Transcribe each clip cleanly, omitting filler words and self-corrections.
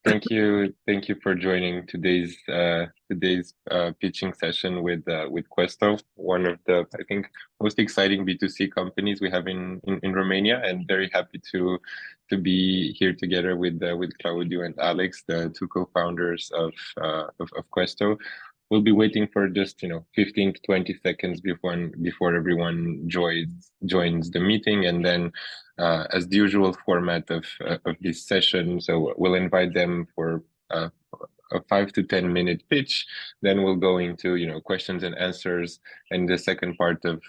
Thank you for joining today's pitching session with Questo, one of the I think most exciting B2C companies we have in Romania, and very happy to be here together with Claudio and Alex, the two co-founders of Questo. We'll be waiting for just 15 to 20 seconds before everyone joins the meeting, and then as the usual format of this session. So we'll invite them for a 5 to 10 minute pitch. Then we'll go into questions and answers. And the second part of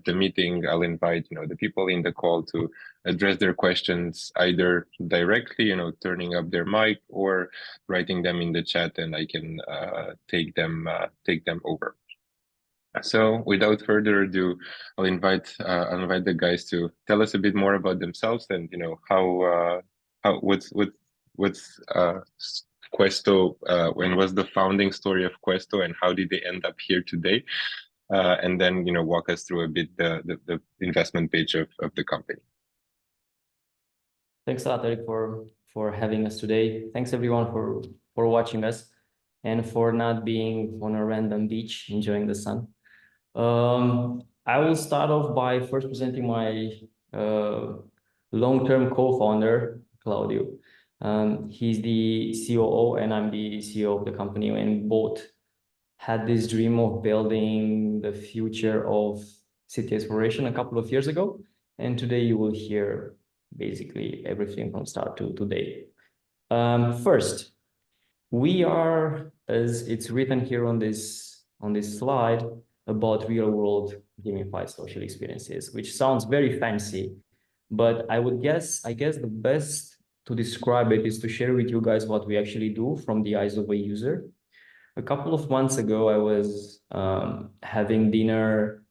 the meeting, I'll invite the people in the call to address their questions either directly, turning up their mic, or writing them in the chat, and I can take them over. So without further ado, I'll invite the guys to tell us a bit more about themselves and what's Questo, when was the founding story of Questo, and how did they end up here today, and then walk us through a bit the investment page of the company. Thanks a lot, Eric, for having us today. Thanks everyone for watching us and for not being on a random beach enjoying the sun. I will start off by first presenting my long-term co-founder, Claudio. He's the COO and I'm the CEO of the company, and both had this dream of building the future of city exploration a couple of years ago. And today you will hear basically everything from start to today. First, we are, as it's written here on this slide, about real-world gamified social experiences, which sounds very fancy, but I guess the best to describe it is to share with you guys what we actually do from the eyes of a user. A couple of months ago, I was having dinner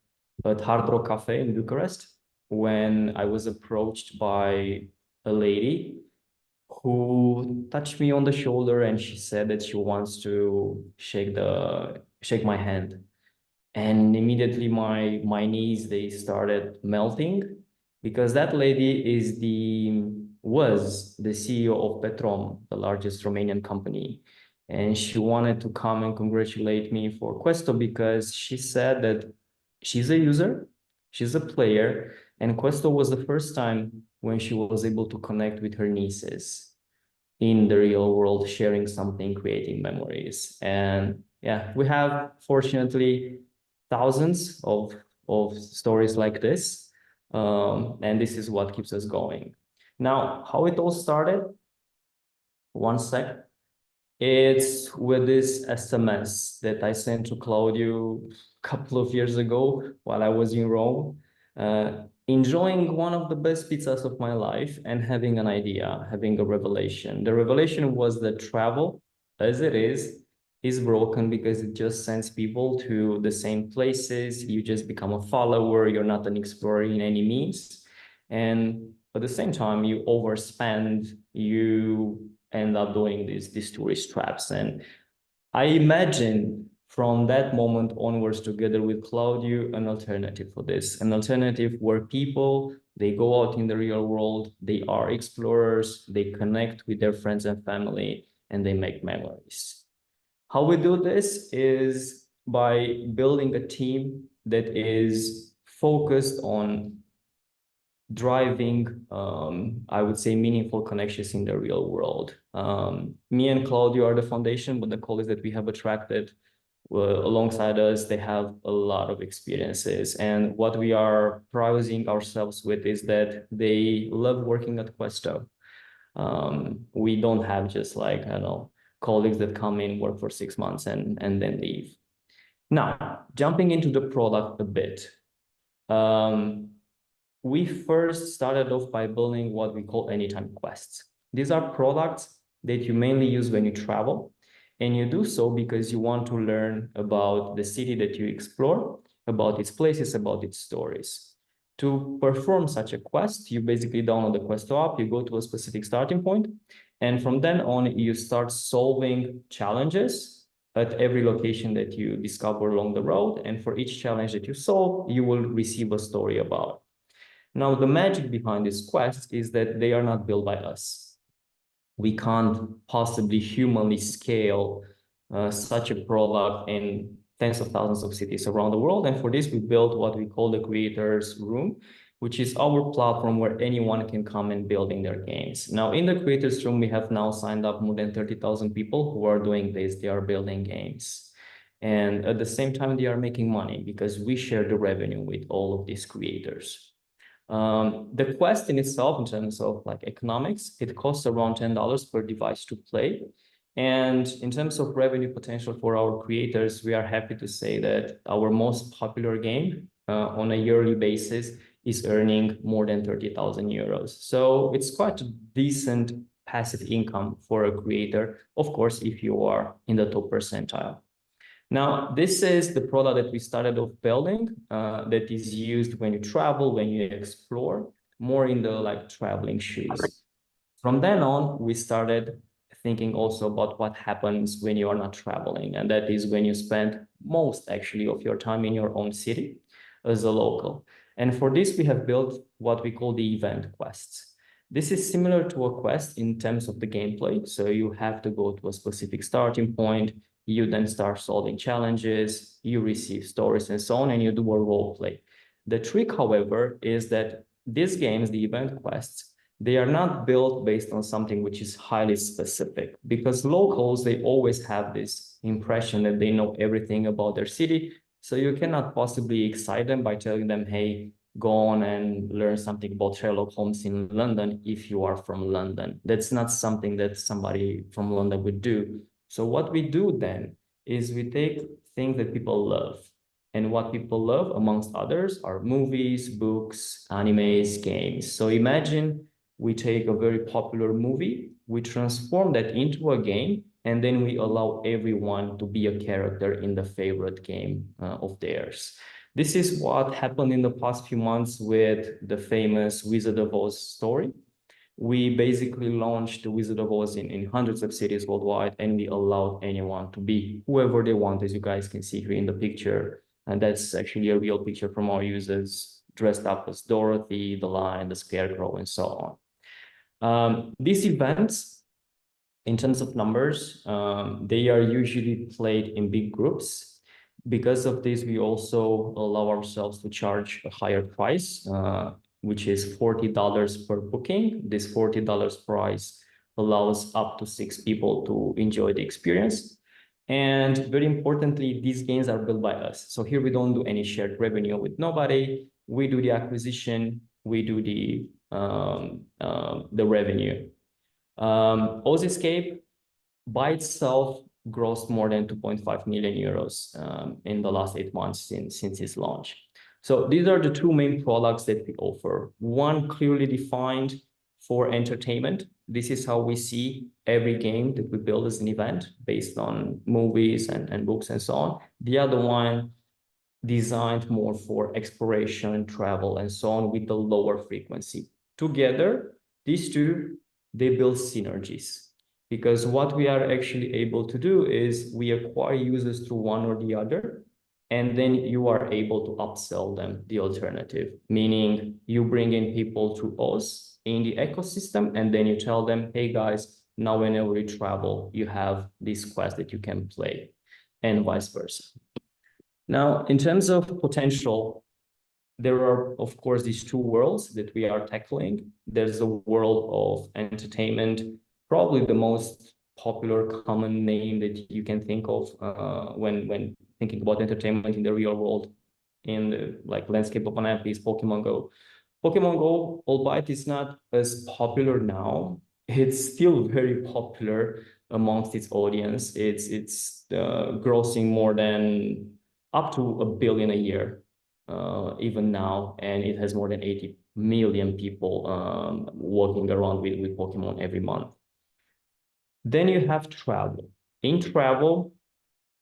at Hard Rock Cafe in Bucharest when I was approached by a lady who touched me on the shoulder, and she said that she wants to shake my hand. And immediately my knees, they started melting, because that lady was the CEO of Petrom, the largest Romanian company. And she wanted to come and congratulate me for Questo, because she said that she's a user, she's a player, and Questo was the first time when she was able to connect with her nieces in the real world, sharing something, creating memories. And yeah, we have, fortunately, thousands of stories like this. And this is what keeps us going. Now, how it all started, one sec. It's with this SMS that I sent to Claudio a couple of years ago while I was in Rome, enjoying one of the best pizzas of my life and having an idea, having a revelation. The revelation was that travel, as it is broken, because it just sends people to the same places. You just become a follower. You're not an explorer in any means. And at the same time, you overspend, you end up doing these tourist traps. And I imagine from that moment onwards, together with Claudio, an alternative for this, an alternative where people, they go out in the real world, they are explorers, they connect with their friends and family, and they make memories. How we do this is by building a team that is focused on driving, I would say, meaningful connections in the real world. Me and Claudio are the foundation, but the colleagues that we have attracted alongside us, they have a lot of experiences. And what we are prizing ourselves with is that they love working at Questo. We don't have just like, I don't know, colleagues that come in, work for 6 months and then leave. Now, jumping into the product a bit. We first started off by building what we call anytime quests. These are products that you mainly use when you travel, and you do so because you want to learn about the city that you explore, about its places, about its stories. To perform such a quest, you basically download the Questo app, you go to a specific starting point, and from then on, you start solving challenges at every location that you discover along the road. And for each challenge that you solve, you will receive a story about it. Now, the magic behind these quests is that they are not built by us. we can't possibly humanly scale such a product in tens of thousands of cities around the world. And for this, we built what we call the Creators Room, which is our platform where anyone can come and building their games. Now, in the Creators Room, we have now signed up more than 30,000 people who are doing this. They are building games. And at the same time, they are making money because we share the revenue with all of these creators. The Quest in itself, in terms of like economics, it costs around $10 per device to play. And in terms of revenue potential for our creators, we are happy to say that our most popular game on a yearly basis is earning more than 30,000 euros. So it's quite a decent passive income for a creator, of course, if you are in the top percentile. Now, this is the product that we started off building that is used when you travel, when you explore, more in the like traveling shoes. From then on, we started thinking also about what happens when you are not traveling. And that is when you spend most actually of your time in your own city as a local. And for this, we have built what we call the event quests. This is similar to a quest in terms of the gameplay. So you have to go to a specific starting point. You then start solving challenges, you receive stories and so on, and you do a role play. The trick, however, is that these games, the event quests, they are not built based on something which is highly specific, because locals, they always have this impression that they know everything about their city. So you cannot possibly excite them by telling them, hey, go on and learn something about Sherlock Holmes in London if you are from London. That's not something that somebody from London would do. So what we do then is we take things that people love. And what people love, amongst others, are movies, books, animes, games. So imagine we take a very popular movie, we transform that into a game, and then we allow everyone to be a character in the favorite game of theirs. This is what happened in the past few months with the famous Wizard of Oz story. We basically launched the Wizard of Oz in hundreds of cities worldwide, and we allowed anyone to be whoever they want, as you guys can see here in the picture. And that's actually a real picture from our users dressed up as Dorothy, the Lion, the Scarecrow, and so on. These events, in terms of numbers, they are usually played in big groups. Because of this, we also allow ourselves to charge a higher price, which is $40 per booking. This $40 price allows up to 6 people to enjoy the experience. And very importantly, these games are built by us. So here we don't do any shared revenue with nobody. We do the acquisition, we do the revenue. Oz Escape by itself grossed more than 2.5 million euros in the last 8 months since its launch. So these are the two main products that we offer. One clearly defined for entertainment. This is how we see every game that we build as an event based on movies and books and so on. The other one designed more for exploration, travel, and so on with the lower frequency. Together, these two, they build synergies. Because what we are actually able to do is we acquire users through one or the other, and then you are able to upsell them the alternative, meaning you bring in people through us in the ecosystem, and then you tell them, hey guys, now whenever you travel, you have this quest that you can play, and vice versa. Now, in terms of potential, there are, of course, these two worlds that we are tackling. There's a world of entertainment, probably the most popular common name that you can think of when thinking about entertainment in the real world, in the landscape of an app, is Pokemon Go. Pokemon Go, albeit it's not as popular now, it's still very popular amongst its audience. It's grossing more than up to $1 billion a year, even now, and it has more than 80 million people walking around with Pokemon every month. Then you have travel. In travel,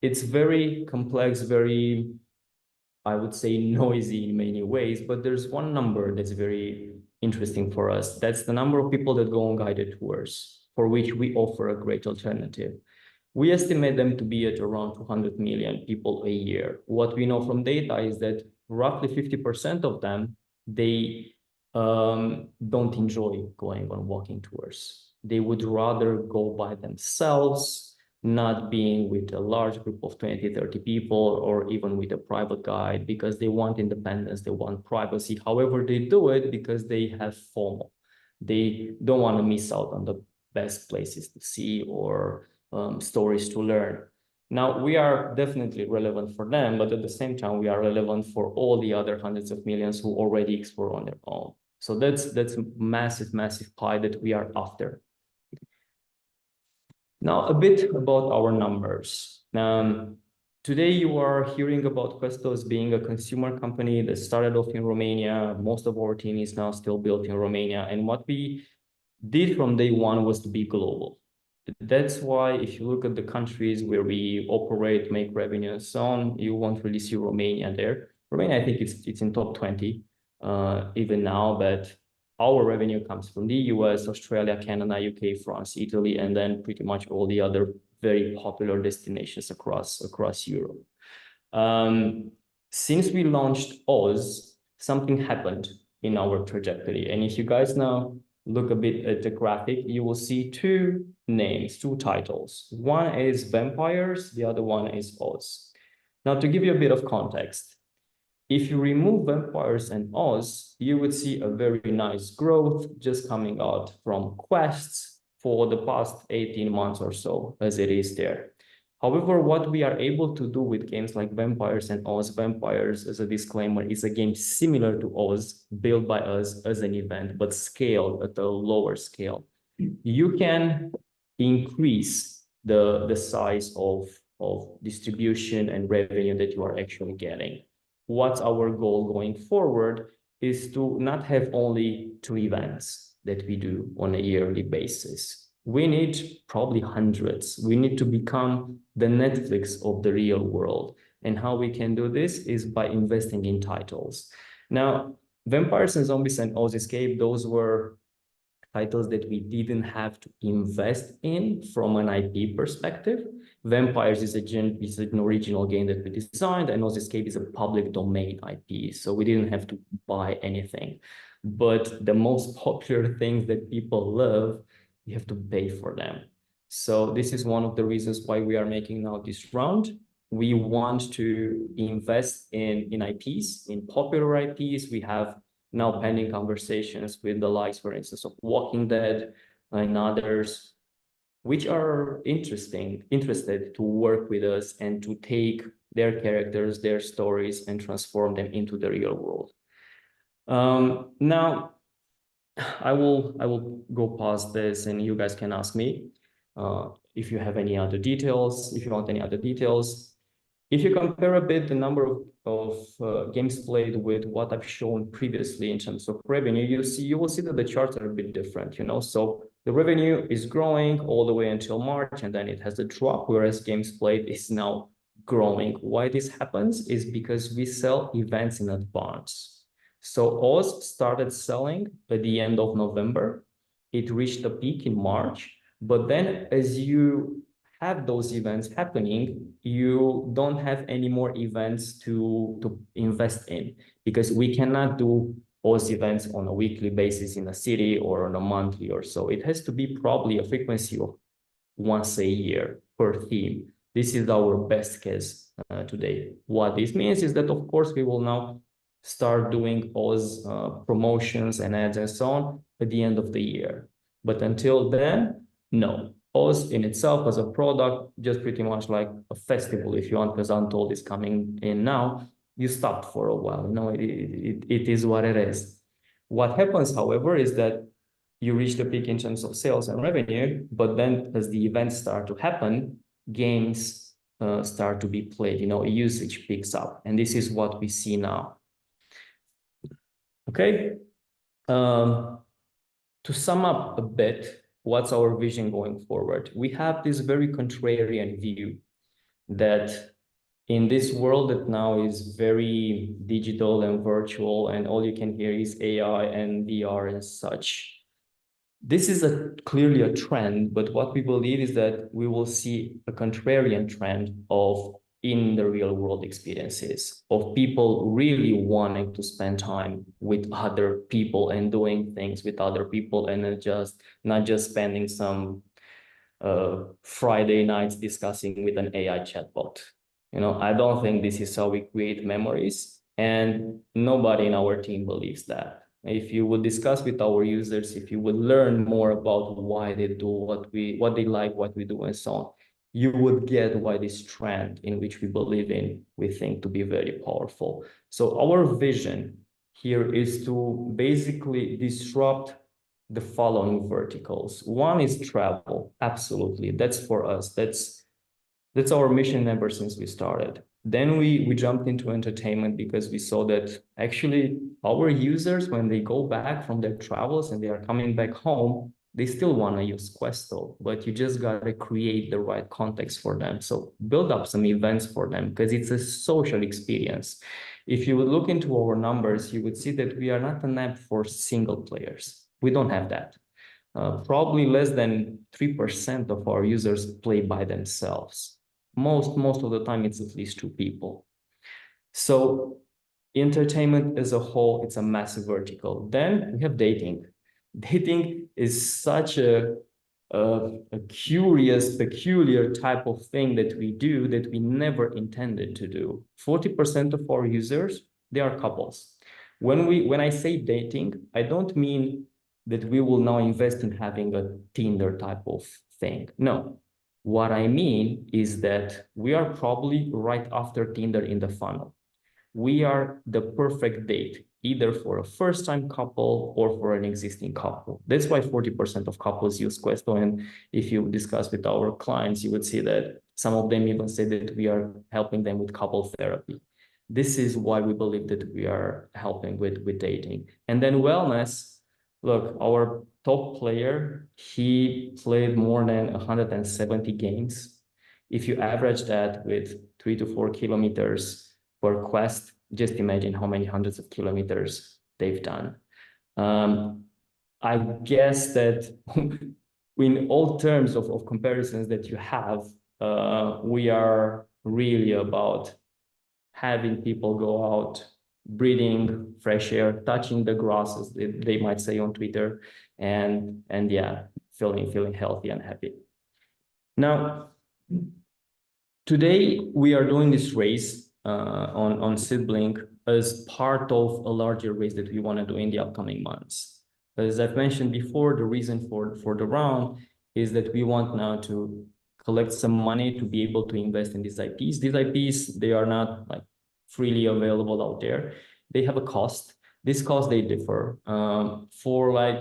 it's very complex, very, I would say, noisy in many ways, but there's one number that's very interesting for us. That's the number of people that go on guided tours, for which we offer a great alternative. We estimate them to be at around 200 million people a year. What we know from data is that roughly 50% of them, they don't enjoy going on walking tours. They would rather go by themselves, not being with a large group of 20, 30 people, or even with a private guide, because they want independence, they want privacy. However, they do it because they have FOMO. They don't want to miss out on the best places to see or stories to learn. Now, we are definitely relevant for them, but at the same time, we are relevant for all the other hundreds of millions who already explore on their own. So that's a massive, massive pie that we are after. Now, a bit about our numbers. Today, you are hearing about Questo as being a consumer company that started off in Romania. Most of our team is now still built in Romania. And what we did from day one was to be global. That's why if you look at the countries where we operate, make revenue, and so on, you won't really see Romania there. Romania, I think it's in top 20 even now, but our revenue comes from the US, Australia, Canada, UK, France, Italy, and then pretty much all the other very popular destinations across Europe. Since we launched Oz, something happened in our trajectory. And if you guys now look a bit at the graphic, you will see two names, two titles. One is Vampires, the other one is Oz. Now, to give you a bit of context, if you remove Vampires and Oz, you would see a very nice growth just coming out from quests for the past 18 months or so, as it is there. However, what we are able to do with games like Vampires and Oz, Vampires, as a disclaimer, is a game similar to Oz, built by us as an event, but scaled at a lower scale. You can increase the size of distribution and revenue that you are actually getting. What's our goal going forward is to not have only 2 events that we do on a yearly basis. We need probably hundreds. We need to become the Netflix of the real world. And how we can do this is by investing in titles. Now, Vampires and Zombies and Oz Escape, those were titles that we didn't have to invest in from an IP perspective. Vampires is an original game that we designed, and Oz Escape is a public domain IP, so we didn't have to buy anything. But the most popular things that people love, you have to pay for them. So this is one of the reasons why we are making now this round. We want to invest in IPs, in popular IPs. We have now pending conversations with the likes, for instance, of Walking Dead and others, which are interested to work with us and to take their characters, their stories, and transform them into the real world. Now, I will go past this, and you guys can ask me if you have any other details, if you want any other details. If you compare a bit the number of games played with what I've shown previously in terms of revenue, you will see that the charts are a bit different, you know. So the revenue is growing all the way until March, and then it has a drop, whereas games played is now growing. Why this happens is because we sell events in advance. So Oz started selling at the end of November. It reached a peak in March, but then as you have those events happening, you don't have any more events to invest in, because we cannot do Oz events on a weekly basis in a city or on a monthly or so. It has to be probably a frequency of once a year per theme. This is our best case today. What this means is that, of course, we will now start doing Oz promotions and ads and so on at the end of the year. But until then, no. Oz in itself as a product, just pretty much like a festival, if you want, because Untold is coming in now, you stopped for a while. You know, it is what it is. What happens, however, is that you reach the peak in terms of sales and revenue, but then as the events start to happen, games start to be played, you know, usage picks up. And this is what we see now. Okay. To sum up a bit, what's our vision going forward? We have this very contrarian view that in this world that now is very digital and virtual, and all you can hear is AI and VR and such. This is clearly a trend, but what we believe is that we will see a contrarian trend of in the real world experiences of people really wanting to spend time with other people and doing things with other people, and not just spending some Friday nights discussing with an AI chatbot. I don't think this is how we create memories, and nobody in our team believes that. If you would discuss with our users, if you would learn more about why they do what they like, what we do, and so on, you would get why this trend in which we believe in, we think to be very powerful. So our vision here is to basically disrupt the following verticals. One is travel. Absolutely. That's for us. That's our mission ever since we started. Then we jumped into entertainment because we saw that actually our users, when they go back from their travels and they are coming back home, they still want to use Questo, but you just got to create the right context for them. So build up some events for them because it's a social experience. If you would look into our numbers, you would see that we are not an app for single players. We don't have that. Probably less than 3% of our users play by themselves. Most of the time, it's at least 2 people. So entertainment as a whole, it's a massive vertical. Then we have dating. Dating is such a curious, peculiar type of thing that we do that we never intended to do. 40% of our users, they are couples. When I say dating, I don't mean that we will now invest in having a Tinder type of thing. No. What I mean is that we are probably right after Tinder in the funnel. We are the perfect date, either for a first-time couple or for an existing couple. That's why 40% of couples use Questo. And if you discuss with our clients, you would see that some of them even say that we are helping them with couple therapy. This is why we believe that we are helping with dating. And then wellness. Look, our top player, he played more than 170 games. If you average that with 3 to 4 kilometers per quest, just imagine how many hundreds of kilometers they've done. I guess that in all terms of comparisons that you have, we are really about having people go out, breathing fresh air, touching the grass, as they might say on Twitter, and yeah, feeling healthy and happy. Now, today we are doing this race on SeedBlink as part of a larger race that we want to do in the upcoming months. As I've mentioned before, the reason for the round is that we want now to collect some money to be able to invest in these IPs. These IPs, they are not like freely available out there. They have a cost. This cost, they differ. For like,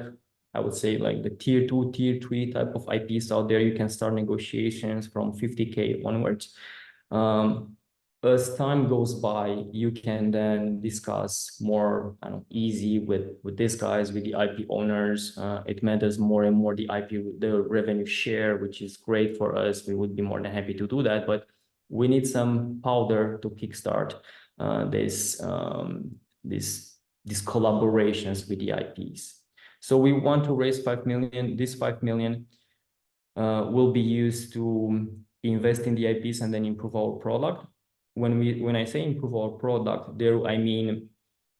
I would say like the tier 2, tier 3 type of IPs out there, you can start negotiations from 50K onwards. As time goes by, you can then discuss more easy with these guys, with the IP owners. It matters more and more the IP, the revenue share, which is great for us. We would be more than happy to do that, but we need some powder to kickstart these collaborations with the IPs. So we want to raise 5 million. This 5 million will be used to invest in the IPs and then improve our product. When I say improve our product, there I mean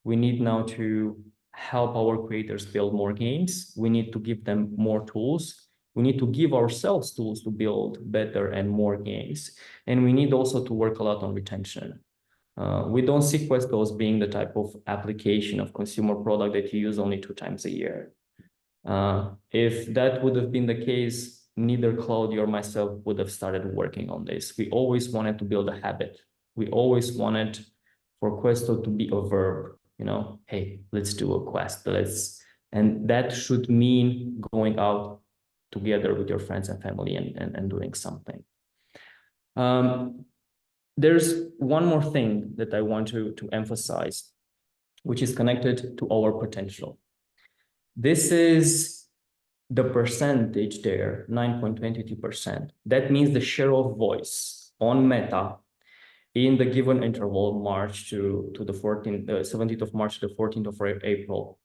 we need now to help our creators build more games. We need to give them more tools. We need to give ourselves tools to build better and more games. And we need also to work a lot on retention. We don't see Questo as being the type of application of consumer product that you use only 2 times a year. If that would have been the case, neither Claudio or myself would have started working on this. We always wanted to build a habit. We always wanted for Questo to be a verb, hey, let's do a quest. And that should mean going out together with your friends and family and doing something. There's one more thing that I want to emphasize, which is connected to our potential. This is the percentage there, 9.22%. That means the share of voice on Meta in the given interval, March to the 17th of March to the 14th of April,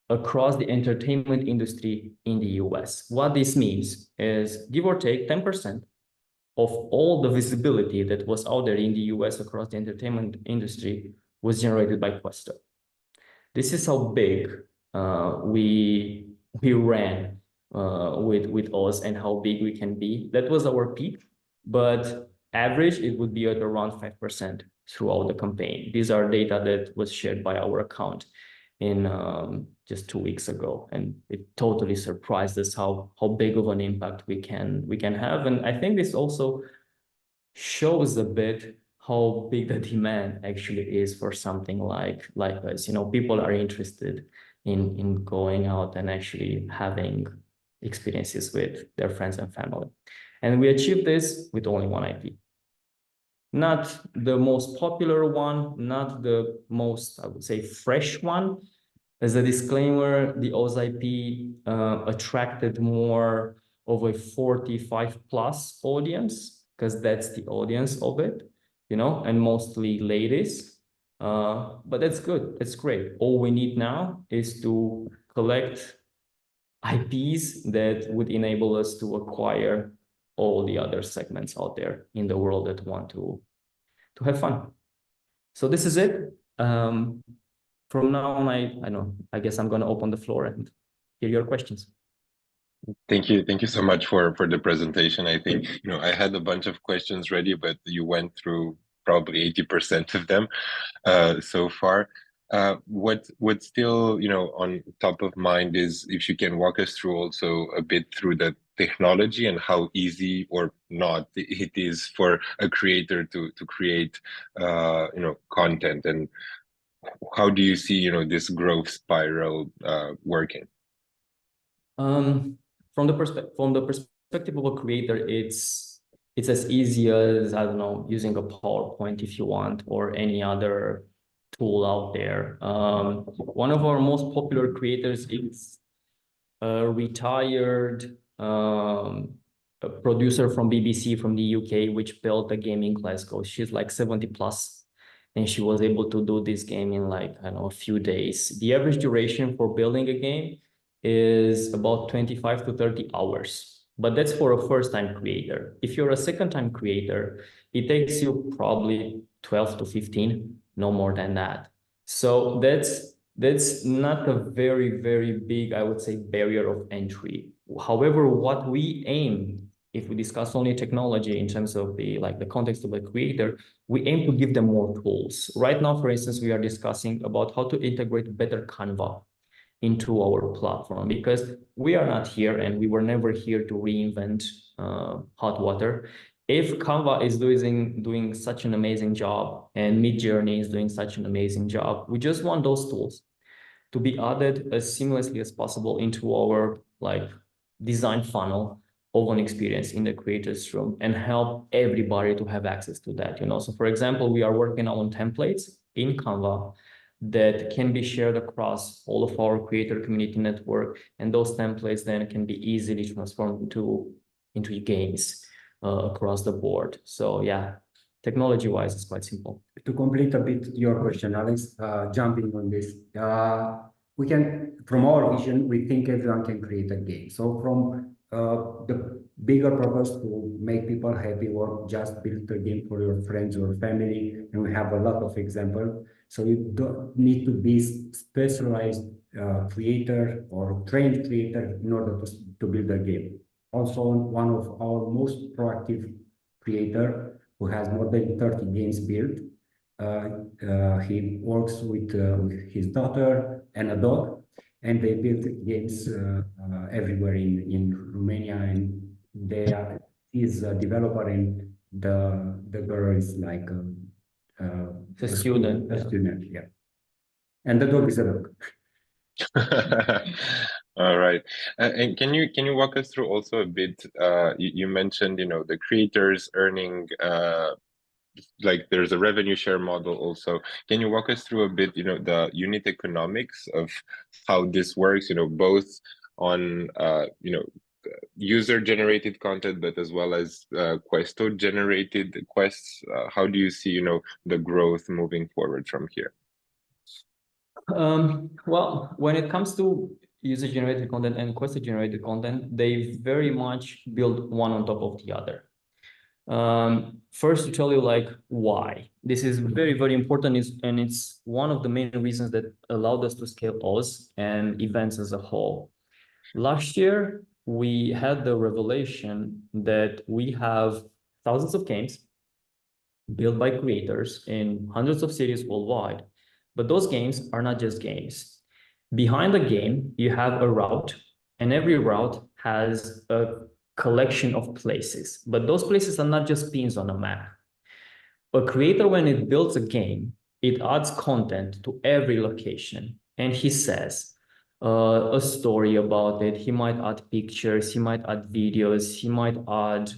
across the entertainment industry in the US. What this means is, give or take 10%, of all the visibility that was out there in the US across the entertainment industry was generated by Questo. This is how big we ran with us and how big we can be. That was our peak, but average, it would be at around 5% throughout the campaign. These are data that was shared by our account in just 2 weeks ago, and it totally surprised us how big of an impact we can have. And I think this also shows a bit how big the demand actually is for something like us. You know, people are interested in going out and actually having experiences with their friends and family. And we achieved this with only one IP. Not the most popular one, not the most, I would say, fresh one. As a disclaimer, the Oz IP attracted more of a 45 plus audience, because that's the audience of it, you know, and mostly ladies. But that's good, that's great. All we need now is to collect IPs that would enable us to acquire all the other segments out there in the world that want to have fun. So this is it. From now on, I guess I'm going to open the floor and hear your questions. Thank you so much for the presentation. I think, you know, I had a bunch of questions ready, but you went through probably 80% of them so far. What's still, you know, on top of mind is if you can walk us through also a bit through the technology and how easy or not it is for a creator to create, you know, content, and how do you see, you know, this growth spiral working? From the perspective of a creator, it's as easy as, I don't know, using a PowerPoint if you want, or any other tool out there. One of our most popular creators is a retired a producer from BBC from the UK, which built a game in Glasgow. She's like 70 plus, and she was able to do this game in like, I don't know, a few days. The average duration for building a game is about 25 to 30 hours, but that's for a first-time creator. If you're a second-time creator, it takes you probably 12 to 15, no more than that. So that's not a very, very big, I would say, barrier of entry. However, what we aim, if we discuss only technology in terms of the context of the creator, we aim to give them more tools. Right now, for instance, we are discussing about how to integrate better Canva into our platform, because we are not here and we were never here to reinvent hot water. If Canva is doing such an amazing job and Midjourney is doing such an amazing job, we just want those tools to be added as seamlessly as possible into our design funnel of an experience in the creators room, and help everybody to have access to that. So for example, we are working on templates in Canva that can be shared across all of our creator community network, and those templates then can be easily transformed into games across the board. So yeah, technology-wise, it's quite simple. To complete a bit your question, Alex, jumping on this, we can, from our vision, we think everyone can create a game. So from the bigger purpose to make people happy, or just build a game for your friends or family, and we have a lot of examples. So you don't need to be specialized creator or trained creator in order to build a game. Also, one of our most proactive creator who has more than 30 games built. He works with his daughter and a dog, and they build games everywhere in Romania, and he's a developer, and the girl is like a student. Yeah. And the dog is a dog. All right. And can you walk us through also a bit, you mentioned, the creators earning, there's a revenue share model also. Can you walk us through a bit, the unit economics of how this works, both on, user generated content, but as well as Questo generated quests? How do you see, the growth moving forward from here? Well, when it comes to user-generated content and Questo-generated content, they very much build one on top of the other. First, to tell you like why. This is very, very important, and it's one of the main reasons that allowed us to scale Oz and events as a whole. Last year, we had the revelation that we have thousands of games built by creators in hundreds of cities worldwide. But those games are not just games. Behind the game, you have a route, and every route has a collection of places. But those places are not just pins on a map. A creator, when it builds a game, it adds content to every location. And he says a story about it. He might add pictures, he might add videos, he might add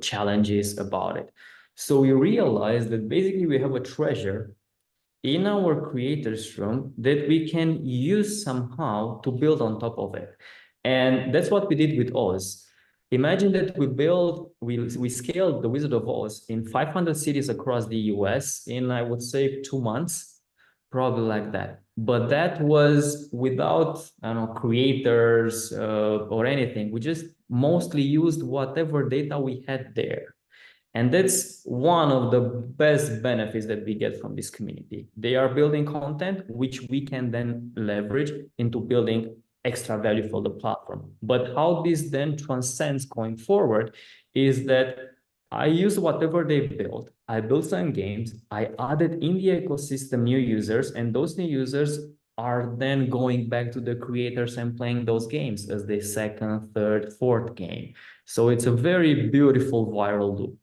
challenges about it. So we realized that basically we have a treasure in our creators room that we can use somehow to build on top of it. And that's what we did with Oz. Imagine that we scaled the Wizard of Oz in 500 cities across the US in, I would say, 2 months, probably like that. But that was without, I don't know, creators or anything. We just mostly used whatever data we had there. And that's one of the best benefits that we get from this community. They are building content, which we can then leverage into building extra value for the platform. But how this then transcends going forward is that I use whatever they built. I built some games. I added in the ecosystem new users, and those new users are then going back to the creators and playing those games as their second, third, fourth game. So it's a very beautiful viral loop.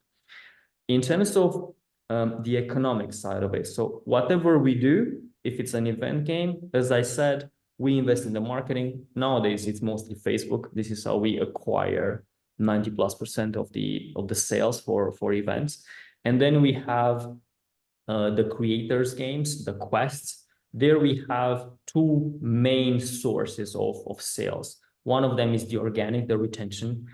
In terms of the economic side of it, so whatever we do, if it's an event game, as I said, we invest in the marketing. Nowadays, it's mostly Facebook. This is how we acquire 90+% of the sales for events. And then we have the creators games, the quests. There we have two main sources of sales. One of them is the organic, the retention.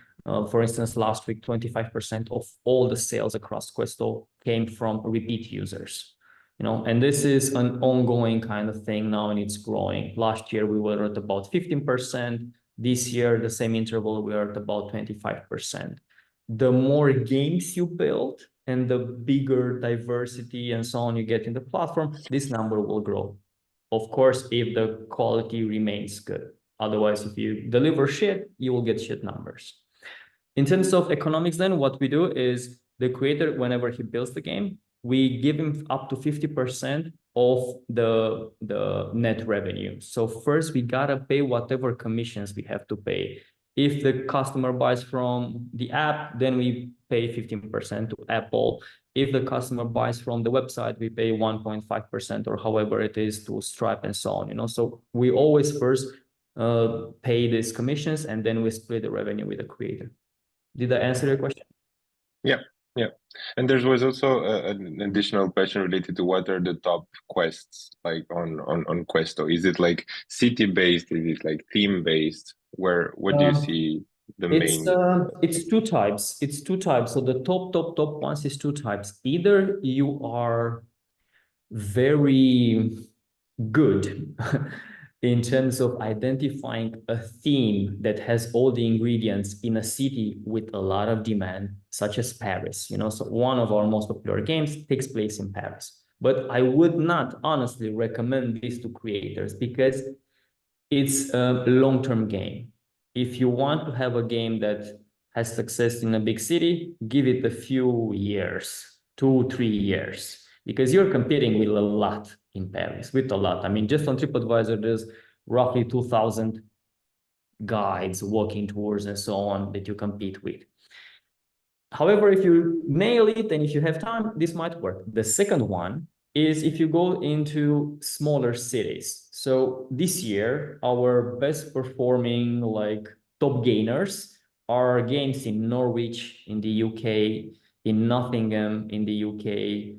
For instance, last week, 25% of all the sales across Questo came from repeat users. And this is an ongoing kind of thing now, and it's growing. Last year, we were at about 15%. This year, the same interval, we are at about 25%. The more games you build and the bigger diversity and so on you get in the platform, this number will grow. Of course, if the quality remains good. Otherwise, if you deliver shit, you will get shit numbers. In terms of economics, then what we do is the creator, whenever he builds the game, we give him up to 50% of the net revenue. So first, we gotta pay whatever commissions we have to pay. If the customer buys from the app, then we pay 15% to Apple. If the customer buys from the website, we pay 1.5% or however it is to Stripe and so on. So we always first pay these commissions, and then we split the revenue with the creator. Did I answer your question? Yeah. And there was also an additional question related to what are the top quests like on Questo? Is it like city-based? Is it like theme-based? What do you see the main? It's two types. So the top ones is two types. Either you are very good in terms of identifying a theme that has all the ingredients in a city with a lot of demand, such as Paris. So one of our most popular games takes place in Paris. But I would not honestly recommend this to creators because it's a long-term game. If you want to have a game that has success in a big city, give it a few years, 2-3 years, because you're competing with a lot in Paris, with a lot. I mean, just on TripAdvisor, there's roughly 2,000 guides, walking tours, and so on that you compete with. However, if you nail it and if you have time, this might work. The second one is if you go into smaller cities. So this year, our best performing top gainers are games in Norwich, in the UK, in Nottingham, in the UK,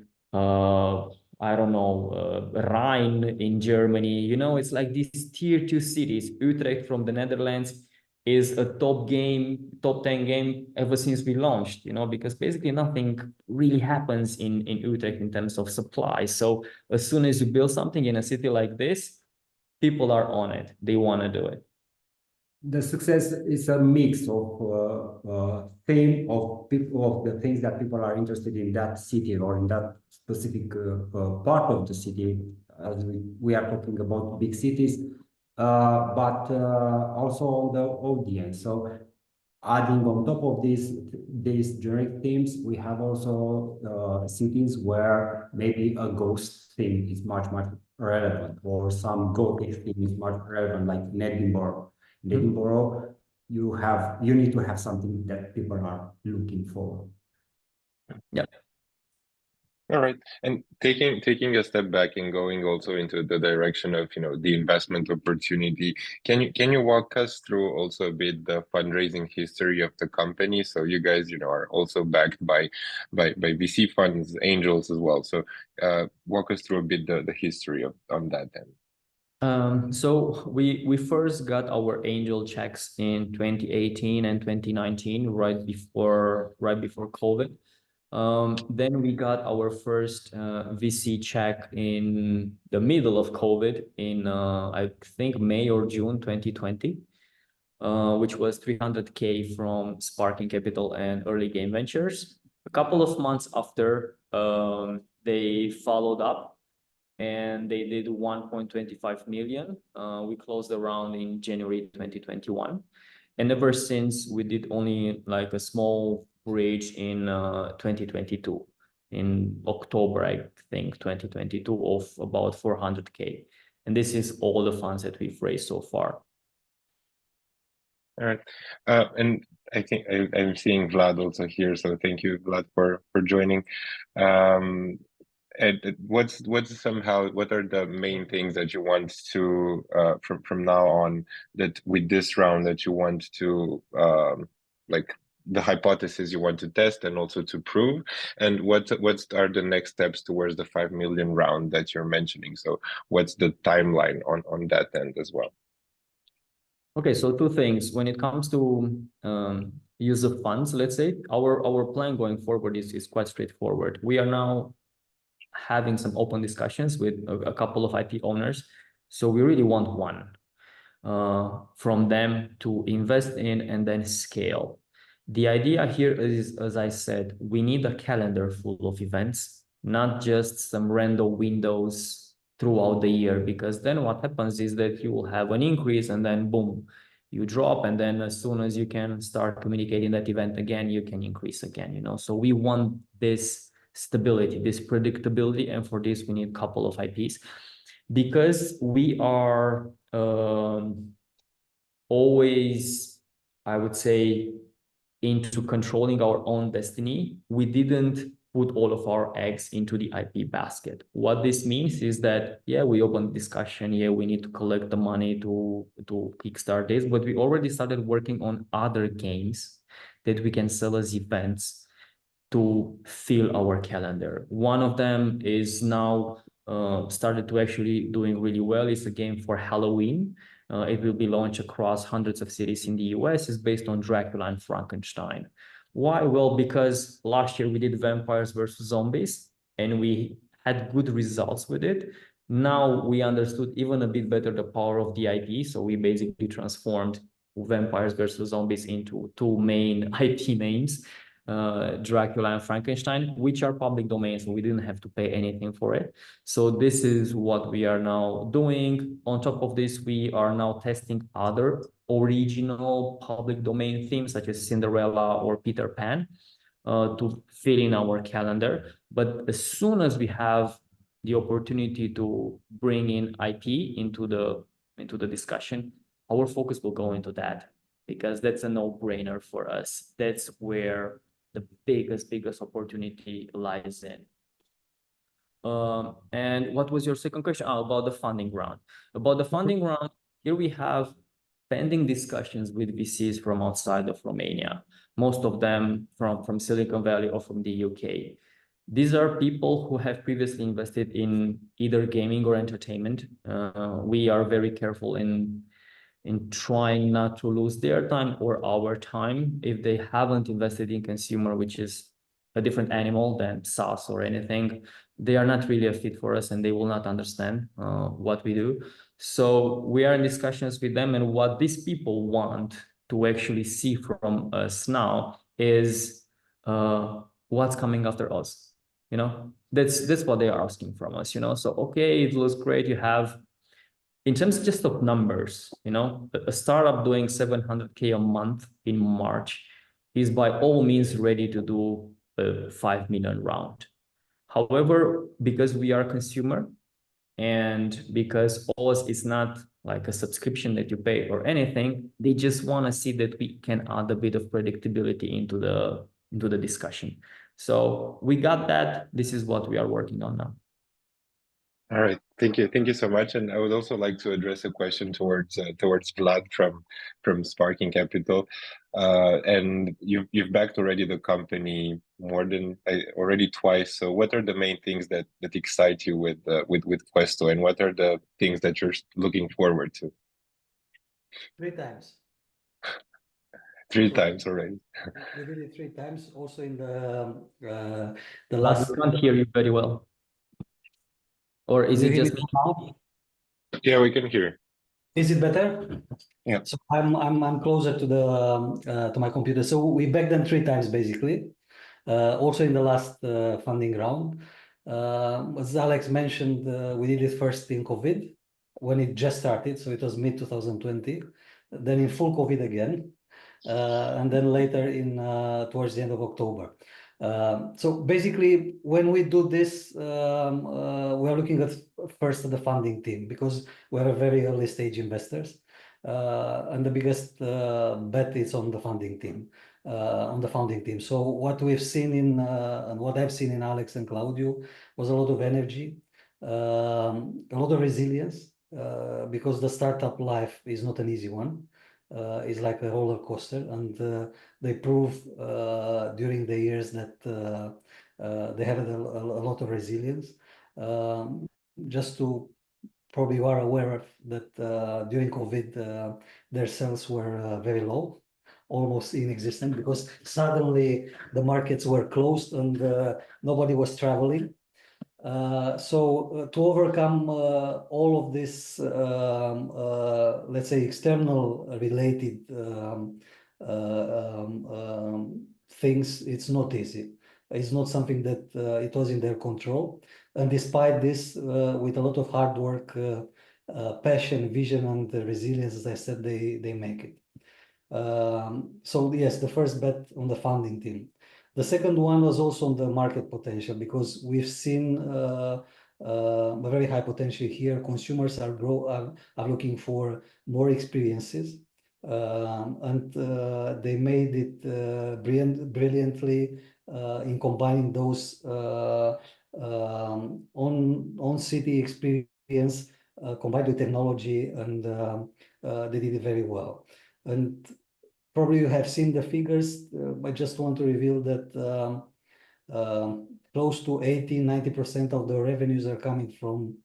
I don't know, Rhine in Germany. It's like these tier 2 cities. Utrecht from the Netherlands is a top 10 game ever since we launched, because basically nothing really happens in Utrecht in terms of supply. So as soon as you build something in a city like this, people are on it. They want to do it. The success is a mix of theme of people, of the things that people are interested in that city or in that specific part of the city, as we are talking about big cities, but also on the audience. So adding on top of these generic themes, we have also cities where maybe a ghost theme is much relevant, or some gothic theme is much relevant, like in Edinburgh. In Edinburgh, you need to have something that people are looking for. Yeah. All right. And taking a step back and going also into the direction of, the investment opportunity, can you walk us through also a bit the fundraising history of the company? So you guys, are also backed by VC funds, angels as well. So walk us through a bit the history on that then. So we first got our angel checks in 2018 and 2019, right before COVID. Then we got our first VC check in the middle of COVID in I think May or June 2020, which was 300K from Sparking Capital and Early Game Ventures. A couple of months after, they followed up and they did 1.25 million. We closed the round in January 2021. And ever since, we did only like a small bridge in 2022, in October, I think, 2022, of about 400K. And this is all the funds that we've raised so far. All right. And I think I'm seeing Vlad also here. So thank you, Vlad, for joining. And what are the main things that you want to from now on, that with this round that you want to like the hypothesis you want to test and also to prove, and what are the next steps towards the 5 million round that you're mentioning? So what's the timeline on that end as well? Okay, so two things. When it comes to use of funds, let's say our plan going forward is quite straightforward. We are now having some open discussions with a couple of IP owners. So we really want one from them to invest in and then scale. The idea here is, as I said, we need a calendar full of events, not just some random windows throughout the year, because then what happens is that you will have an increase and then boom, you drop, and then as soon as you can start communicating that event again, you can increase again, So we want this stability, this predictability, and for this we need a couple of IPs, because we are always, I would say, into controlling our own destiny. We didn't put all of our eggs into the IP basket. What this means is that, yeah, we opened discussion, yeah, we need to collect the money to kickstart this, but we already started working on other games that we can sell as events to fill our calendar. One of them is now started to actually doing really well. It's a game for Halloween. It will be launched across hundreds of cities in the US. It's based on Dracula and Frankenstein. Why? Well, because last year we did Vampires versus Zombies and we had good results with it. Now we understood even a bit better the power of the IP. So we basically transformed Vampires versus Zombies into two main IP names, Dracula and Frankenstein, which are public domains, so we didn't have to pay anything for it. So this is what we are now doing. On top of this, we are now testing other original public domain themes such as Cinderella or Peter Pan to fill in our calendar. But as soon as we have the opportunity to bring in IP into the discussion, our focus will go into that, because that's a no-brainer for us. That's where the biggest opportunity lies in. And what was your second question? About the funding round. About the funding round, here we have pending discussions with VCs from outside of Romania, most of them from Silicon Valley or from the UK. These are people who have previously invested in either gaming or entertainment. We are very careful in trying not to lose their time or our time if they haven't invested in consumer, which is a different animal than SaaS or anything. They are not really a fit for us and they will not understand what we do. So we are in discussions with them, and what these people want to actually see from us now is what's coming after us. You know, that's what they are asking from us. You know, so okay, it looks great. You have, in terms just of numbers, you know, a startup doing 700K a month in March is by all means ready to do a 5 million round. However, because we are a consumer, and because OS is not like a subscription that you pay or anything, they just want to see that we can add a bit of predictability into the discussion. So we got that. This is what we are working on now. All right, thank you so much. And I would also like to address a question towards Vlad from Sparking Capital. And you've backed already the company more than already twice. So what are the main things that excite you with Questo, and what are the things that you're looking forward to? 3 times. 3 times already. We did it 3 times. Also in the Last, last. we can't hear you very well. Or is it just me? Now? Yeah, we can hear. Is it better? Yeah. So I'm closer to the to my computer. So we backed them 3 times basically. Also in the last funding round. As Alex mentioned, we did it first in COVID when it just started. So it was mid 2020. Then in full COVID again. And then later in towards the end of October. So basically, when we do this, we are looking at first at the funding team, because we are very early stage investors, and the biggest bet is on the funding team, on the founding team. So what we've seen in and what I've seen in Alex and Claudio was a lot of energy, a lot of resilience, because the startup life is not an easy one. Is like a roller coaster, and they prove during the years that they had a lot of resilience. Just to probably you are aware of that during COVID, their sales were very low, almost inexistent, because suddenly the markets were closed and nobody was traveling. So to overcome all of this, let's say, external related things, it's not easy. It's not something that it was in their control. And despite this, with a lot of hard work, passion, vision, and resilience, as I said, they make it. So yes, the first bet on the founding team. The second one was also on the market potential, because we've seen a very high potential here. Consumers are looking for more experiences, and they made it brilliantly in combining those on city experience combined with technology, and they did it very well. And probably you have seen the figures. I just want to reveal that close to 80–90% of the revenues are coming from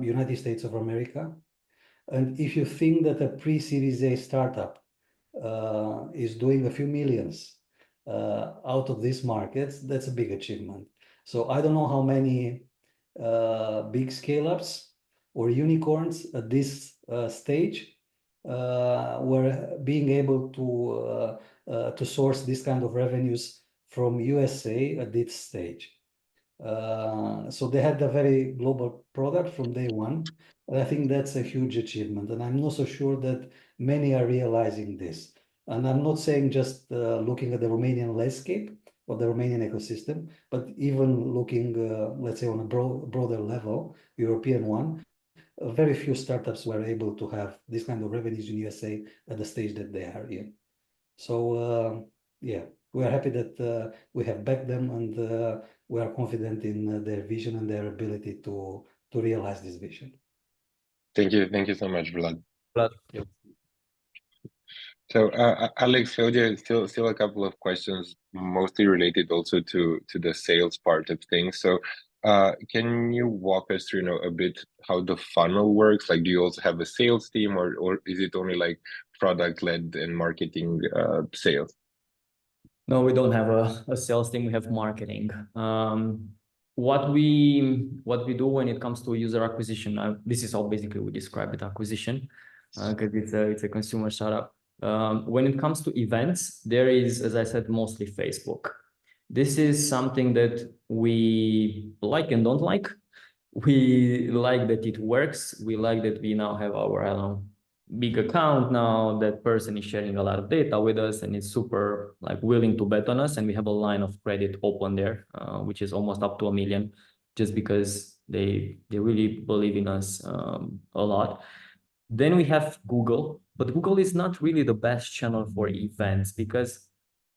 United States of America. And if you think that a pre-Series A startup is doing a few millions out of these markets, that's a big achievement. So I don't know how many big scale-ups or unicorns at this stage were being able to source this kind of revenues from USA at this stage. So they had a very global product from day one. And I think that's a huge achievement. And I'm not so sure that many are realizing this. And I'm not saying just looking at the Romanian landscape or the Romanian ecosystem, but even looking, let's say, on a broader level, European one. Very few startups were able to have this kind of revenues in USA at the stage that they are in. So yeah, we are happy that we have backed them, and we are confident in their vision and their ability to realize this vision. Thank you so much, Vlad. Vlad. So Alex, Claudia, still a couple of questions, mostly related also to the sales part of things. So can you walk us through, a bit how the funnel works? Like, do you also have a sales team, or is it only like product-led and marketing sales? No, we don't have a sales team. We have marketing. What we do when it comes to user acquisition, this is how basically we describe it, acquisition, because it's a consumer startup. When it comes to events, there is, as I said, mostly Facebook. This is something that we like and don't like. We like that it works. We like that we now have our, I don't know, big account now. That person is sharing a lot of data with us and is super like willing to bet on us. And we have a line of credit open there, which is almost up to 1 million, just because they really believe in us a lot. Then we have Google, but Google is not really the best channel for events because,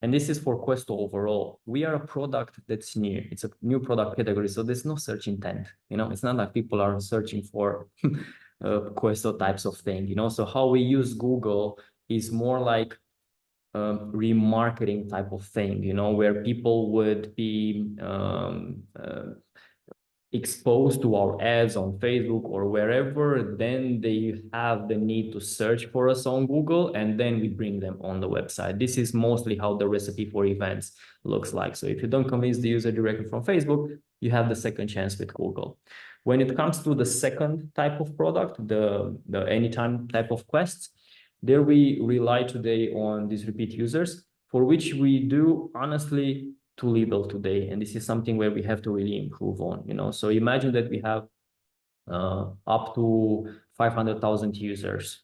and this is for Questo overall, we are a product that's new. It's a new product category, so there's no search intent. You know, it's not like people are searching for Questo types of thing. You know, so how we use Google is more like remarketing type of thing. You know, where people would be exposed to our ads on Facebook or wherever, then they have the need to search for us on Google, and then we bring them on the website. This is mostly how the recipe for events looks like. So if you don't convince the user directly from Facebook, you have the second chance with Google. When it comes to the second type of product, the anytime type of quests, there we rely today on these repeat users, for which we do honestly too little today, and this is something where we have to really improve on. You know, so imagine that we have up to 500,000 users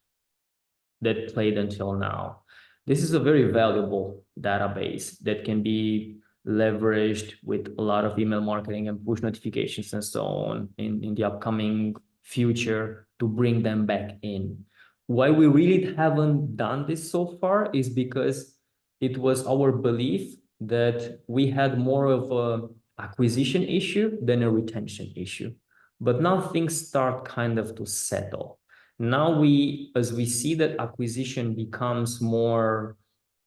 that played until now. This is a very valuable database that can be leveraged with a lot of email marketing and push notifications and so on in the upcoming future to bring them back in. Why we really haven't done this so far is because it was our belief that we had more of a acquisition issue than a retention issue. But now things start kind of to settle. Now as we see that acquisition becomes more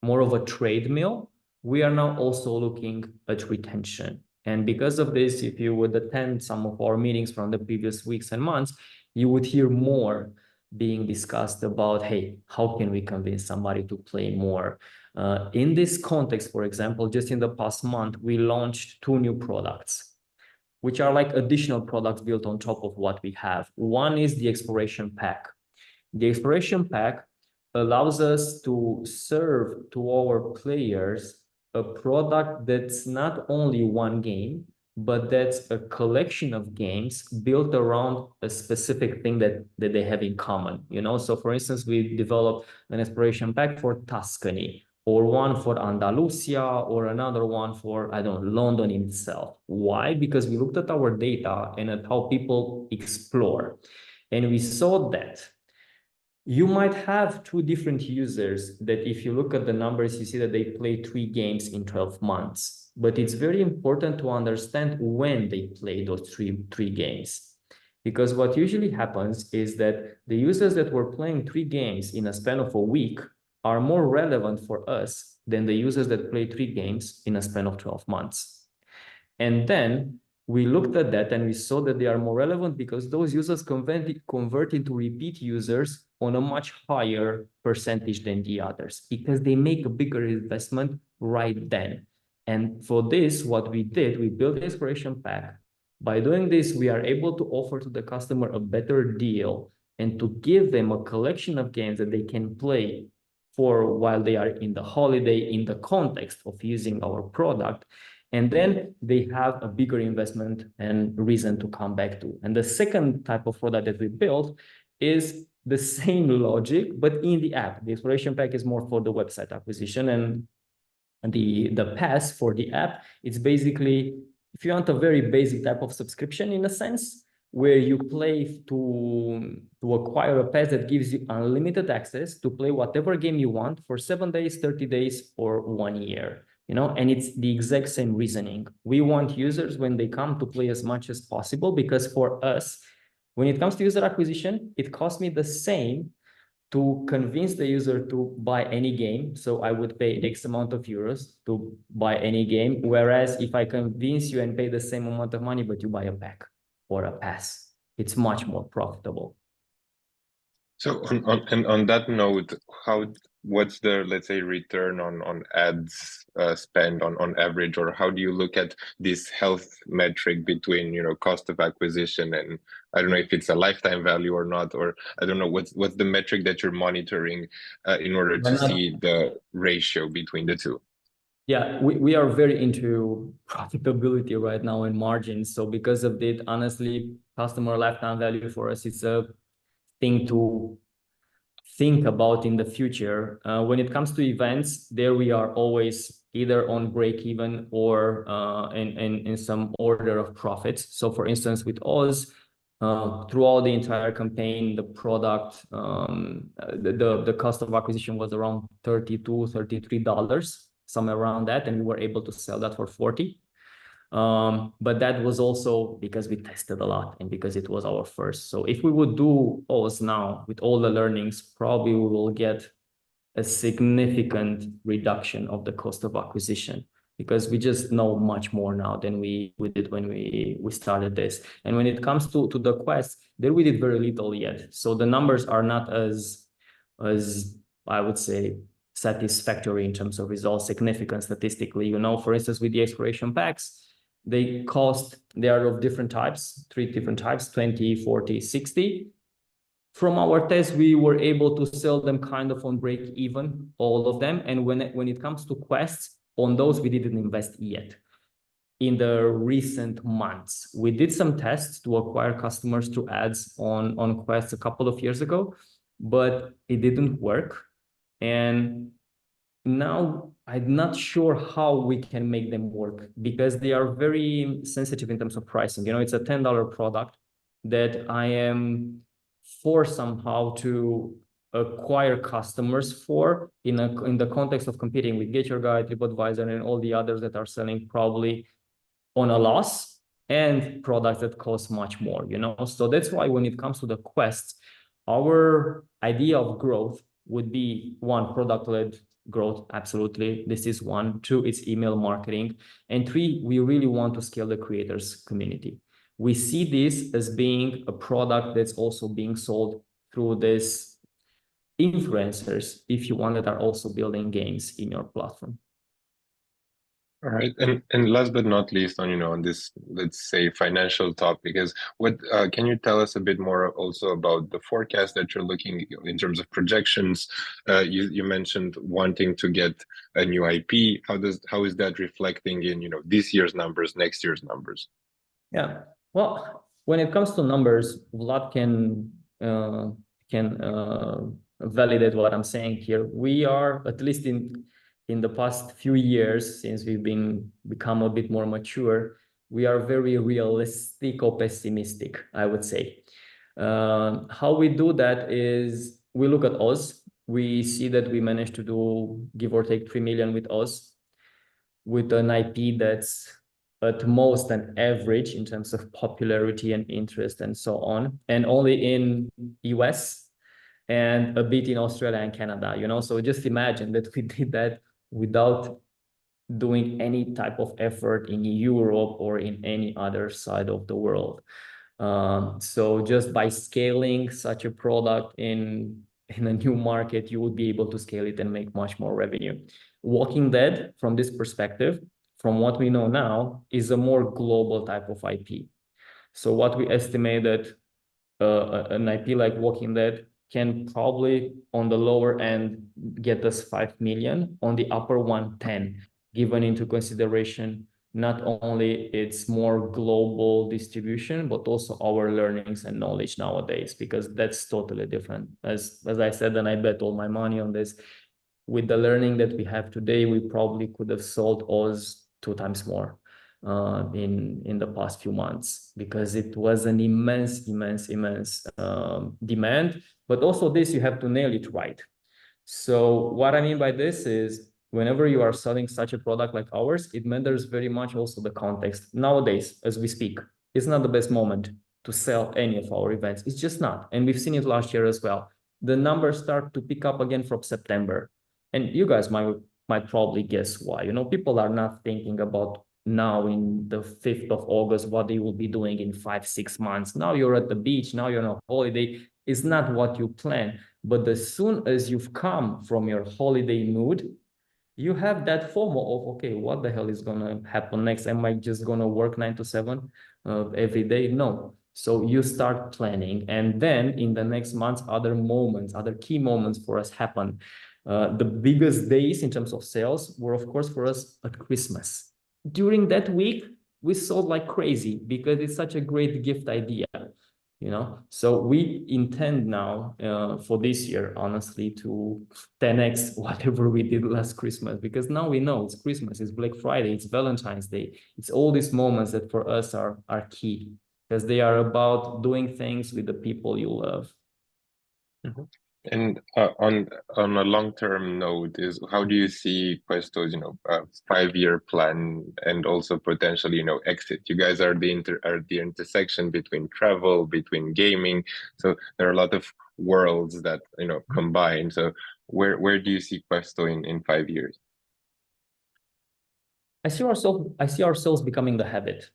of a treadmill, we are now also looking at retention. And because of this, if you would attend some of our meetings from the previous weeks and months, you would hear more being discussed about, hey, how can we convince somebody to play more? In this context, for example, just in the past month, we launched 2 new products, which are like additional products built on top of what we have. One is the Exploration Pack. The Exploration Pack allows us to serve to our players a product that's not only one game, but that's a collection of games built around a specific thing that they have in common. You know, so for instance, we developed an Exploration Pack for Tuscany, or one for Andalusia, or another one for, I don't know, London itself. Why? Because we looked at our data and at how people explore. And we saw that you might have 2 different users that if you look at the numbers, you see that they play 3 games in 12 months. But it's very important to understand when they play those three games. Because what usually happens is that the users that were playing 3 games in a span of a week are more relevant for us than the users that play 3 games in a span of 12 months. And then we looked at that and we saw that they are more relevant because those users convert into repeat users on a much higher percentage than the others, because they make a bigger investment right then. And for this, what we did, we built the Exploration Pack. By doing this, we are able to offer to the customer a better deal and to give them a collection of games that they can play for while they are in the holiday in the context of using our product. And then they have a bigger investment and reason to come back to. And the second type of product that we built is the same logic, but in the app. The Exploration Pack is more for the website acquisition, and the pass for the app, it's basically, if you want a very basic type of subscription in a sense, where you play to acquire a pass that gives you unlimited access to play whatever game you want for 7 days, 30 days, or 1 year. You know, and it's the exact same reasoning. We want users, when they come, to play as much as possible, because for us, when it comes to user acquisition, it costs me the same to convince the user to buy any game. So I would pay X amount of euros to buy any game. Whereas if I convince you and pay the same amount of money, but you buy a pack or a pass, it's much more profitable. So on that note, what's the, let's say, return on ads spend on average, or how do you look at this health metric between, cost of acquisition and, I don't know if it's a lifetime value or not, or I don't know what's the metric that you're monitoring in order to see the ratio between the two? Yeah, we are very into profitability right now and margins. So because of that, honestly, customer lifetime value for us is a thing to think about in the future. When it comes to events, there we are always either on break even or in some order of profits. So for instance, with Oz, throughout the entire campaign, the product, the cost of acquisition was around $32, $33, somewhere around that, and we were able to sell that for 40. But that was also because we tested a lot and because it was our first. So if we would do Oz now with all the learnings, probably we will get a significant reduction of the cost of acquisition, because we just know much more now than we did when we started this. And when it comes to the Quest, there we did very little yet. So the numbers are not as I would say satisfactory in terms of results, significant statistically. For instance, with the exploration packs, they are of different types, 3 different types, 20, 40, 60. From our test, we were able to sell them kind of on break even, all of them. And when it comes to quests, on those, we didn't invest yet. In the recent months, we did some tests to acquire customers through ads on quests a couple of years ago, but it didn't work. And now I'm not sure how we can make them work, because they are very sensitive in terms of pricing. It's a $10 product that I am forced somehow to acquire customers for in the context of competing with Get Your Guide, TripAdvisor, and all the others that are selling probably on a loss and products that cost much more. So that's why when it comes to the quests, our idea of growth would be 1, product-led growth. Absolutely. This is 1. 2, it's email marketing. And 3, we really want to scale the creators community. We see this as being a product that's also being sold through this influencers, if you want, that are also building games in your platform. All right, and last but not least, on this, let's say, financial topic, is what can you tell us a bit more also about the forecast that you're looking in terms of projections? You mentioned wanting to get a new IP. How is that reflecting in this year's numbers, next year's numbers? Yeah, well, when it comes to numbers, Vlad can validate what I'm saying here. We are, at least in the past few years, since we've become a bit more mature, we are very realistic or pessimistic, I would say. How we do that is we look at Oz. We see that we managed to do, give or take, 3 million with Oz, with an IP that's at most an average in terms of popularity and interest and so on, and only in US and a bit in Australia and Canada, So just imagine that we did that without doing any type of effort in Europe or in any other side of the world. So just by scaling such a product in a new market, you would be able to scale it and make much more revenue. Walking Dead, from this perspective, from what we know now, is a more global type of IP. So what we estimate that an IP like Walking Dead can probably, on the lower end, get us 5 million, on the upper one, 10, given into consideration not only its more global distribution, but also our learnings and knowledge nowadays, because that's totally different. As I said, and I bet all my money on this, with the learning that we have today, we probably could have sold Oz 2 times more in the past few months, because it was an immense demand. But also this, you have to nail it right. So what I mean by this is, whenever you are selling such a product like ours, it matters very much also the context. Nowadays, as we speak, it's not the best moment to sell any of our events. It's just not. And we've seen it last year as well. The numbers start to pick up again from September. And you guys might probably guess why. People are not thinking about now in the 5th of August, what you will be doing in 5-6 months. Now you're at the beach, now you're on a holiday. It's not what you plan. But as soon as you've come from your holiday mood, you have that FOMO of, okay, what the hell is going to happen next? Am I just going to work 9 to 7 every day? No. So you start planning. And then in the next months, other moments, other key moments for us happen. The biggest days in terms of sales were, of course, for us at Christmas. During that week, we sold like crazy because it's such a great gift idea. So we intend now for this year, honestly, to 10x whatever we did last Christmas, because now we know it's Christmas, it's Black Friday, it's Valentine's Day, it's all these moments that for us are key, because they are about doing things with the people you love. Mm-hmm. And on a long-term note, is how do you see Questo's 5-year plan and also potentially exit? You guys are the intersection between travel, between gaming, so there are a lot of worlds that combine. So where do you see Questo in 5 years? I see ourselves becoming the habit.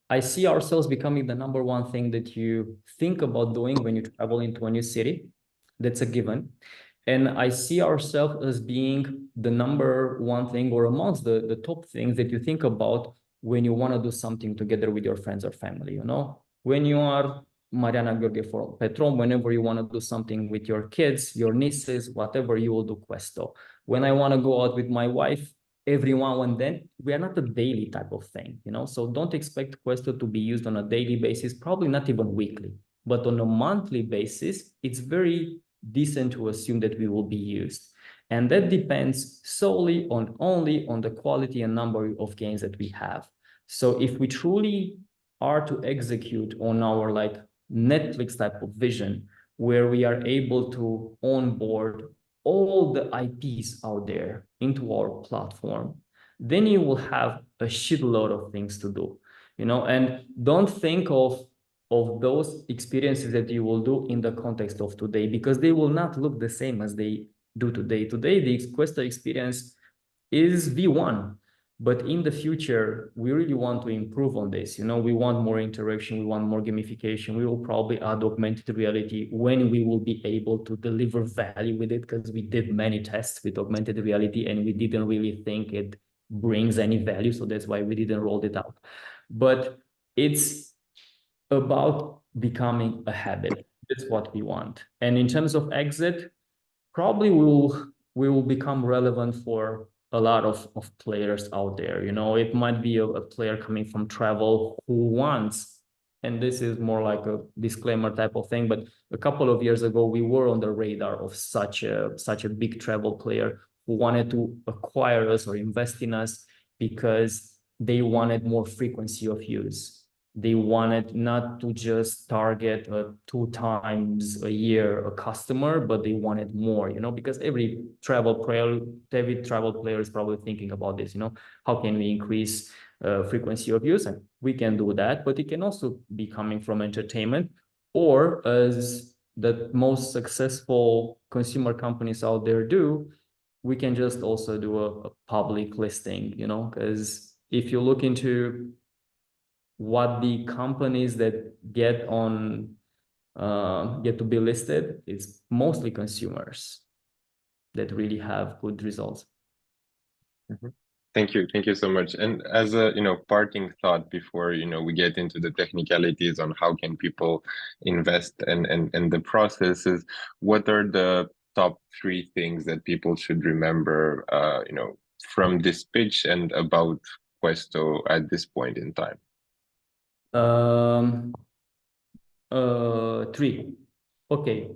I see ourselves becoming the number one thing that you think about doing when you travel into a new city. That's a given. And I see ourselves as being the number one thing, or amongst the top things that you think about when you want to do something together with your friends or family. When you are Mariana Gheorghe for Petrom, whenever you want to do something with your kids, your nieces, whatever, you will do Questo. When I want to go out with my wife, every now and then, we are not a daily type of thing, so don't expect Questo to be used on a daily basis, probably not even weekly, but on a monthly basis, it's very decent to assume that we will be used. And that depends solely only on the quality and number of games that we have. So if we truly are to execute on our like Netflix type of vision, where we are able to onboard all the IPs out there into our platform, then you will have a shitload of things to do, and don't think of those experiences that you will do in the context of today, because they will not look the same as they do today. Today, the Questo experience is V1. But in the future, we really want to improve on this. We want more interaction, we want more gamification. We will probably add augmented reality when we will be able to deliver value with it, because we did many tests with augmented reality and we didn't really think it brings any value. So that's why we didn't roll it out. But it's about becoming a habit. That's what we want. And in terms of exit, probably we will become relevant for a lot of players out there. It might be a player coming from travel who wants, and this is more like a disclaimer type of thing, but a couple of years ago, we were on the radar of such a big travel player who wanted to acquire us or invest in us because they wanted more frequency of use. They wanted not to just target 2 times a year a customer, but they wanted more, because every travel player is probably thinking about this, how can we increase frequency of use? And we can do that, but it can also be coming from entertainment, or as the most successful consumer companies out there do, we can just also do a public listing, because if you look into what the companies that get to be listed, it's mostly consumers that really have good results. Mm-hmm. Thank you so much. And as a parting thought before we get into the technicalities on how can people invest and the processes, what are the top 3 things that people should remember from this pitch and about Questo at this point in time? 3. Okay.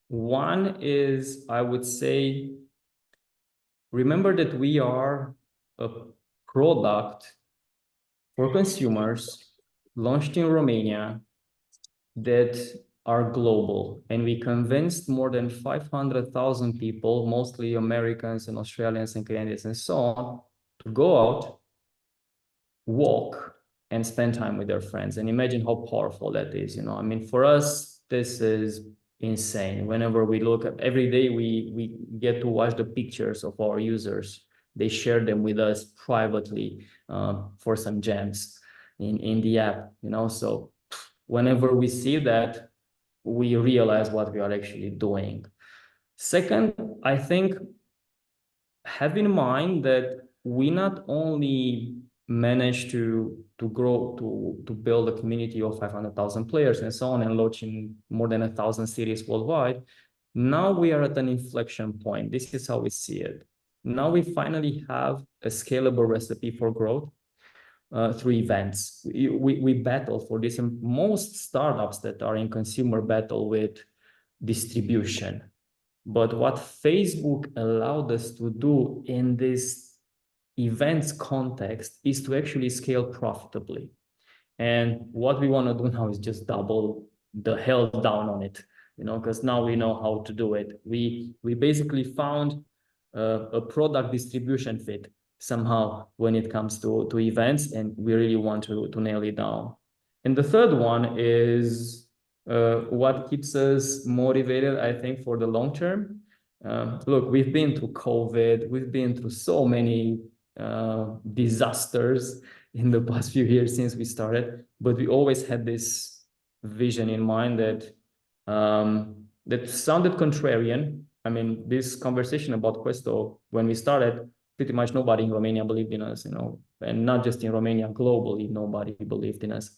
1 is, I would say, remember that we are a product for consumers launched in Romania that are global. And we convinced more than 500,000 people, mostly Americans and Australians and Canadians and so on, to go out, walk, and spend time with their friends. And imagine how powerful that is. For us, this is insane. Whenever we look at every day, we get to watch the pictures of our users they share them with us privately for some gems in the app, you know. So whenever we see that, we realize what we are actually doing. Second, I think have in mind that we not only managed to grow, to build a community of 500,000 players and so on, and launch in more than 1,000 cities worldwide. Now we are at an inflection point. This is how we see it. Now we finally have a scalable recipe for growth through events. We battle for this, and most startups that are in consumer battle with distribution. But what Facebook allowed us to do in this events context is to actually scale profitably. And what we want to do now is just double the hell down on it, you know, because now we know how to do it. We basically found a product distribution fit somehow when it comes to events, and we really want to nail it down. And the third one is what keeps us motivated, I think, for the long term. Look, we've been through COVID, we've been through so many disasters in the past few years since we started, but we always had this vision in mind that that sounded contrarian. I mean, this conversation about Questo, when we started, pretty much nobody in Romania believed in us, you know, and not just in Romania, globally, nobody believed in us.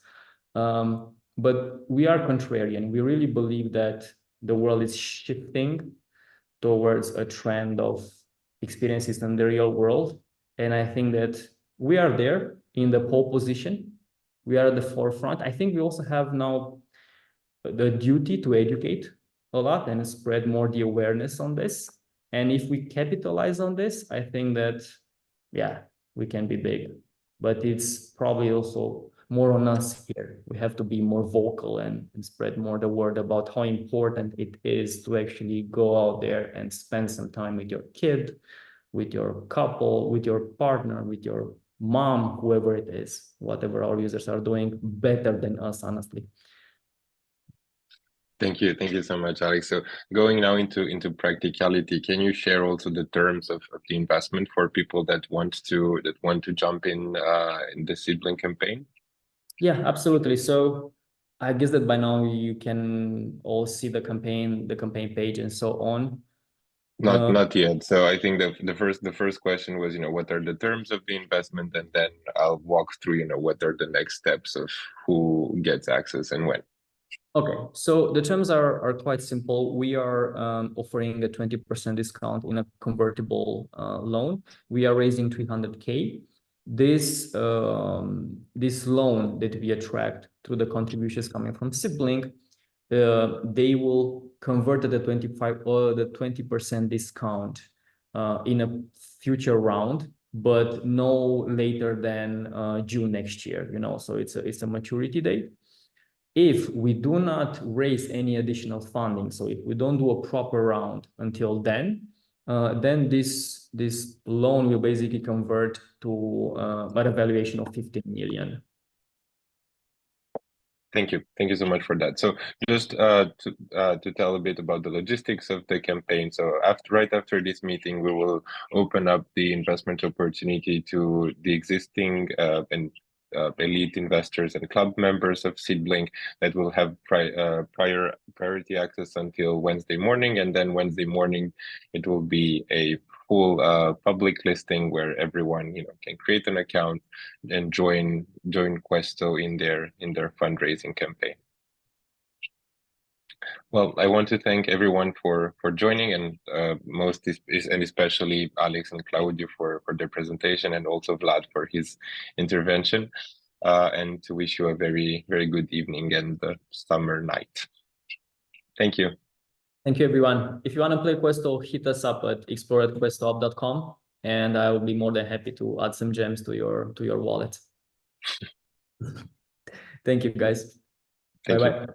But we are contrarian. We really believe that the world is shifting towards a trend of experiences in the real world. And I think that we are there in the pole position. We are at the forefront. I think we also have now the duty to educate a lot and spread more the awareness on this. And if we capitalize on this, I think that, yeah, we can be big. But it's probably also more on us here. We have to be more vocal and spread more the word about how important it is to actually go out there and spend some time with your kid, with your couple, with your partner, with your mom, whoever it is, whatever our users are doing better than us, honestly. Thank you so much, Alex. So going now into practicality, can you share also the terms of the investment for people that want to jump in the SeedBlink campaign? Yeah, absolutely. So I guess that by now you can all see the campaign page and so on. Not yet. So I think the first question was, you know, what are the terms of the investment, and then I'll walk through, you know, what are the next steps of who gets access and when. Okay, so the terms are quite simple. We are offering a 20% discount in a convertible loan. We are raising 300K. This loan that we attract through the contributions coming from SeedBlink, they will convert the 20% discount in a future round, but no later than June next year. You know, so it's a maturity date. If we do not raise any additional funding, so if we don't do a proper round until then this loan will basically convert to a valuation of 15 million. Thank you so much for that. So just to tell a bit about the logistics of the campaign. So right after this meeting, we will open up the investment opportunity to the existing and elite investors and club members of SeedBlink that will have priority access until Wednesday morning, and then Wednesday morning it will be a full public listing where everyone, you know, can create an account and join Questo in their fundraising campaign. Well, I want to thank everyone for joining, and and especially Alex and Claudio for their presentation, and also Vlad for his intervention, and to wish you a very, very good evening and summer night. Thank you. Thank you, everyone. If you want to play Questo, hit us up at explore@questohub.com, and I will be more than happy to add some gems to your wallet. Thank you, guys. Bye-bye.